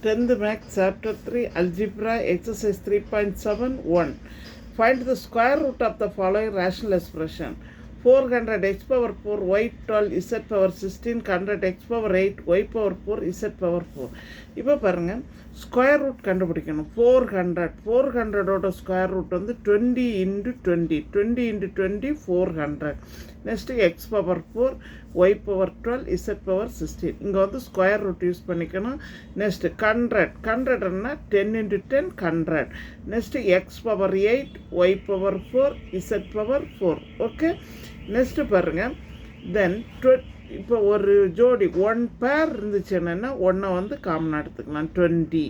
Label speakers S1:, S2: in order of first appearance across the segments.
S1: 10th Max Chapter 3 Algebra Exercise 3.7 Find the square root of the following rational expression. 400 x power 4 y 12 z power 16 100 x power 8 y power 4 z power 4. இப்போ பாருங்கள், square root கண்டுபிடிக்கணும். 400ஓட square root வந்து 20 into 20 into 20 400. Next x power 4 y power 12 z power 16. இங்கே வந்து square root use பண்ணிக்கணும். Next 100ன்னா 10 into 10 100. Next x power 8 y power 4 Z power 4. Okay, next பாருங்கள், then இப்போ ஒரு ஜோடி 1 பேர் இருந்துச்சுன்னா ஒன்றை வந்து காமனாக எடுத்துக்கலாம் 20.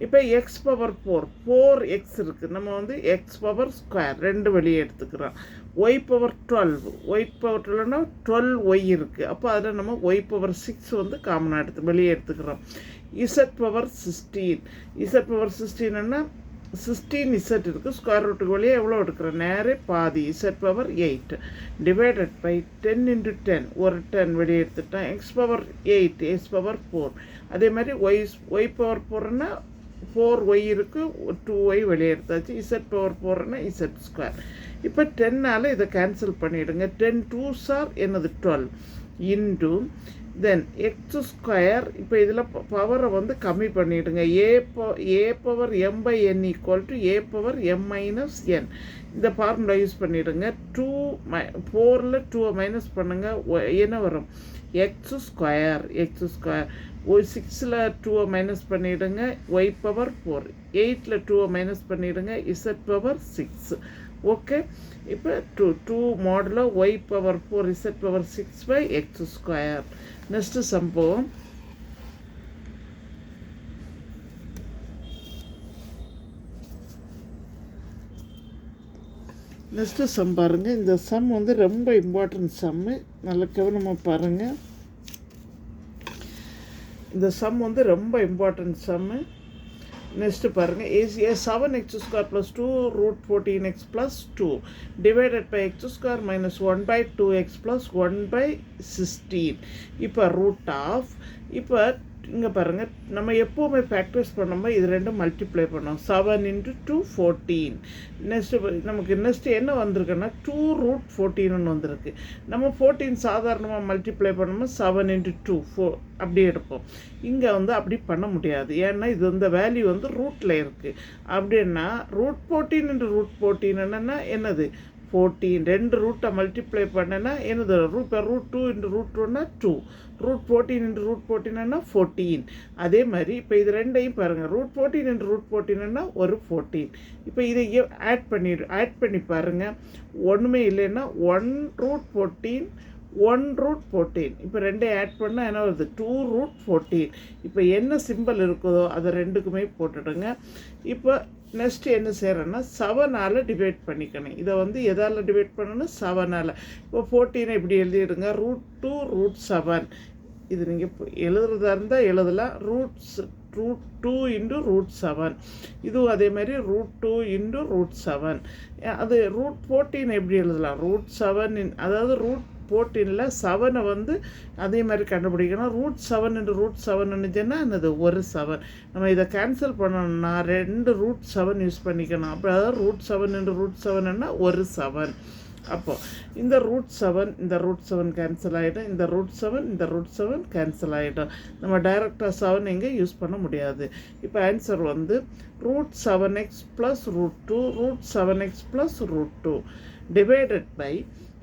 S1: இப்போ எக்ஸ் பவர் 4 எக்ஸ் இருக்குது, நம்ம வந்து எக்ஸ் பவர் ஸ்கொயர் 2 வெளியே எடுத்துக்கிறோம். ஒய் பவர் 12னா 12 ஒய் இருக்குது, அப்போ அதில் நம்ம ஒய் பவர் 6 வந்து காமனாக வெளியே எடுத்துக்கிறோம். இசட் பவர் 16ன்னா 16 இசட் இருக்குது, ஸ்கொயர் ரூட்டுக்கு வழியாக எவ்வளோ எடுக்கிறோம், நேரே பாதி Z power 8 divided by 10 into 10 ஒரு 10 வெளியே எடுத்துட்டேன். X power 8 X power 4. அதே மாதிரி ஒய் பவர் 4ன்னா 4 ஒய் இருக்குது, 2 ஒய் வெளியே எடுத்தாச்சு. இசட் பவர் 4ன்னா இசட் ஸ்கொயர். இப்போ 10ஆல் இதை கேன்சல் பண்ணிவிடுங்க. 10 2s are என்னது 12 இன்டு தென் எக்ஸ் ஸ்கொயர். இப்போ இதில் பவரை வந்து கம்மி பண்ணிவிடுங்க. A power m by n equal to a power m minus n. இந்த ஃபார்முலா யூஸ் பண்ணிவிடுங்க. 4ல் 2 மைனஸ் பண்ணுங்கள், என்ன வரும், எக்ஸ் ஸ்கொயர். 6ல் 2 மைனஸ் பண்ணிவிடுங்க, ஒய் பவர் 4. 8ல் 2 மைனஸ் பண்ணிவிடுங்க, இசட் பவர் 6. ஓகே, இப்போ 2 modulo Y power 4 Z power 6 by X square. Next சம்பவம், நெக்ஸ்ட்டு சம் பாருங்கள். இந்த சம் வந்து ரொம்ப இம்பார்ட்டன்ட் சம்மு, நல்ல கவனமாக பாருங்கள். இந்த சம் வந்து ரொம்ப இம்பார்ட்டன்ட் சம்மு. நெக்ஸ்ட்டு பாருங்கள், A 7x square plus 2 root 14x plus 2 divided by X square minus 1/2x plus 1/16. இப்போ ரூட் ஆஃப், இப்போ இங்கே பாருங்கள், நம்ம எப்போவுமே ஃபேக்டர்ஸ் பண்ணும்போது இது ரெண்டும் மல்டிப்ளை பண்ணோம். 7 into 2 14. நெக்ஸ்ட்டு என்ன வந்திருக்குன்னா 2 ரூட் 14 வந்திருக்கு. நம்ம 14 சாதாரணமாக மல்டிப்ளை பண்ணும்போது 7 into 2 4 அப்படியே எடுப்போம். இங்கே வந்து அப்படி பண்ண முடியாது, ஏன்னா இது இந்த வேல்யூ வந்து ரூட்டில் இருக்குது. அப்படின்னா ரூட் 14 into ரூட் 14 என்னது 14. 2 ரூட்டை மல்டிப்ளை பண்ணனா என்னது ரூட் 2 into ரூட் 2னா 2. ரூட் 14 into ரூட் 14னா 14. அதே மாதிரி இப்போ இது ரெண்டையும் பாருங்கள், ரூட் 14 into ரூட் 14னா ஒரு 14. இப்போ இதை ஆட் பண்ணி பாருங்கள், ஒன்றுமே இல்லைன்னா 1 ரூட் 14 1 ரூட் 14. இப்போ ரெண்டையும் ஆட் பண்ணால் என்ன வருது 2 ரூட் 14. இப்போ என்ன சிம்பிள் இருக்குதோ அதை ரெண்டுக்குமே போட்டுடுங்க. இப்போ நெக்ஸ்ட்டு என்ன செய்கிறேன்னா 7ஆல் டிவைட் பண்ணிக்கணும். இதை வந்து எதால் டிவைட் பண்ணணும், 7ஆல். இப்போ 14 இப்படி எழுதிடுங்க, ரூட் 2 ரூட் 7. இது நீங்கள் எழுதுறதா இருந்தால் எழுதலாம். Root 2 into root 7. இதுவும் அதே மாதிரி ரூட் 2 into ரூட் 7. அது ரூட் 14 எப்படி எழுதலாம், ரூட் 7 அதாவது ரூட் 14ல் 7 வந்து அதே மாதிரி கண்டுபிடிக்கணும். ரூட் 7 into ரூட் 7ன்னுச்சுன்னா என்னது ஒரு 7. நம்ம இதை கேன்சல் பண்ணணும்னா 2 ரூட் 7 யூஸ் பண்ணிக்கணும். அப்போ அதாவது ரூட் 7 into ரூட் 7ன்னா ஒரு 7. அப்போது இந்த ரூட் 7 கேன்சல் ஆகிடும், இந்த ரூட் 7 கேன்சல் ஆகிடும். நம்ம டைரெக்டாக 7 எங்கே யூஸ் பண்ண முடியாது. இப்போ ஆன்சர் வந்து root 7x plus root 2 root 7x plus root 2 divided by,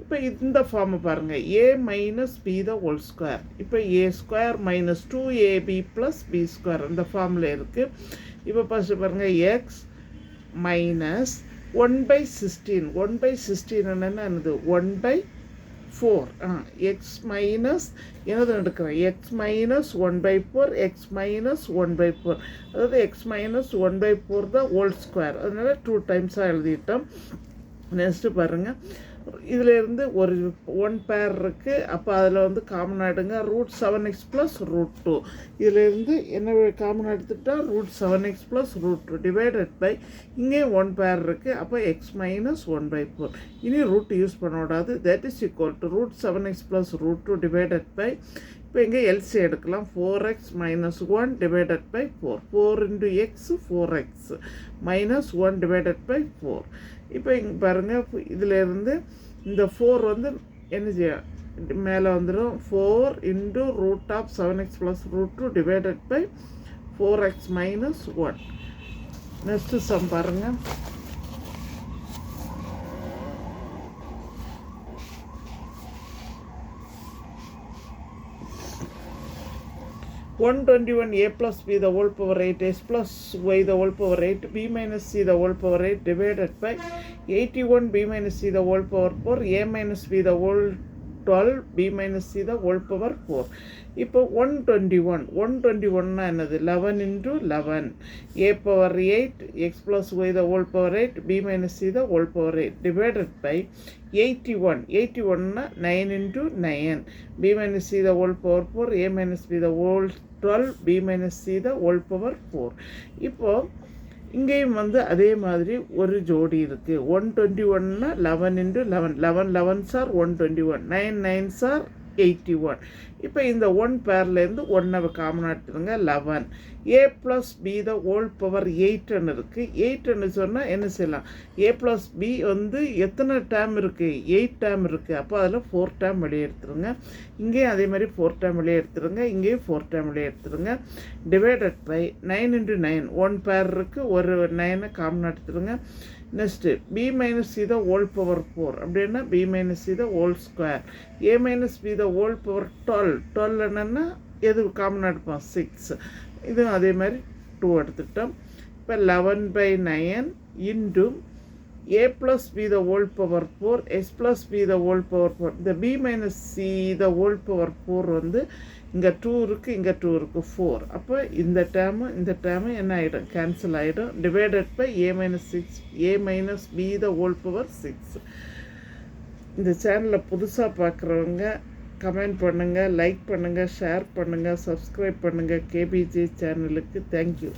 S1: இப்போ இந்த ஃபார்மை பாருங்கள், a minus b the whole square. இப்போ a square minus 2ab plus b square இந்த ஃபார்மில் இருக்குது. இப்போ ஃபஸ்ட்டு பாருங்கள், எக்ஸ் மைனஸ் 1/16. 1/16 என்னது 1/4. எக்ஸ் மைனஸ் என்னது எடுக்கிறேன், எக்ஸ் மைனஸ் 1/4 எக்ஸ் மைனஸ் 1/4, அதாவது எக்ஸ் மைனஸ் 1/4 தான் ஹோல் ஸ்கொயர். அதனால 2 டைம்ஸாக எழுதிட்டோம். நெக்ஸ்ட்டு பாருங்கள், இதில் இருந்து ஒரு 1 பேர் இருக்குது, அப்போ அதில் வந்து காமனாக எடுங்க, ரூட் 7x ப்ளஸ் ரூட் 2. இதிலேருந்து என்ன காமனாக எடுத்துட்டால் root 7x plus root 2 divided by, இங்கே 1 பேர் இருக்குது, அப்போ எக்ஸ் மைனஸ் 1/4. இனி ரூட் யூஸ் பண்ண விடாது. That is equal to root 7x plus root 2 divided by இப்போ இங்கே எல்சி எடுக்கலாம். 4x minus 1 divided by 4. 4 into x 4x minus 1 divided by 4. இப்போ இங்கே பாருங்கள், இதிலேருந்து இந்த 4 வந்து என்ன செய்ய மேலே வந்துடும். 4 into root of 7x plus root 2 divided by 4x minus 1. Next sum பாருங்கள். One 21 a plus b the whole power 8 s plus y the whole power 8 b minus c the whole power 8 divided by 81 b minus c the whole power 4 a minus b the whole 12 b minus c the whole power 4. இப்போ 121 என்னது 11 into 11 a power 8 x plus y the whole power 8 b minus c the whole power 8 divided by 81 9 into 9 b minus c the whole power 4 a minus b the whole 12 b minus c the whole power 4. இப்போ இங்கேயும் வந்து அதே மாதிரி ஒரு ஜோடி இருக்குது. 121 11 into 11 11 11s are 121 9 9s are 81. இப்போ இந்த 1 பேர்லேருந்து 1 காமனாக எடுத்துருங்க. 11 a plus b the whole power 8ன்னு இருக்குது. 8ன்னு சொன்னால் என்ன செய்யலாம், a plus b வந்து எத்தனை டேம் இருக்குது, 8 டேம் இருக்குது. அப்போ அதில் 4 டேம் வெளியே எடுத்துருங்க. இங்கேயும் அதே மாதிரி 4 டேம் வெளியே எடுத்துருங்க. இங்கேயும் 4 டேம் வெளியே எடுத்துருங்க. டிவைடட் பை 9 into 9 1 பேர் இருக்குது, ஒரு 9 காமனாக எடுத்துருங்க. Next b minus c the whole power 4 அப்படின்னா b minus c the whole square a minus b the whole power 12 என்னென்னா எது காமனாக எடுப்போம் 6. இதுவும் அதே மாதிரி 2 எடுத்துக்கிட்டோம். இப்போ 11/9 into a plus b the whole power 4 s plus b the whole power 4. இந்த b minus c the whole power 4 வந்து இங்கே 2 இருக்குது, இங்கே 2 இருக்குது 4. அப்போ இந்த டேர்மு என்ன ஆகிடும், கேன்சல் ஆகிடும். Divided by a minus b the whole power 6. இந்த சேனலை புதுசாக பார்க்குறவங்க கமெண்ட் பண்ணுங்கள், லைக் பண்ணுங்கள், ஷேர் பண்ணுங்கள், சப்ஸ்கிரைப் பண்ணுங்கள் கேபிஜே சேனலுக்கு. தேங்க்யூ.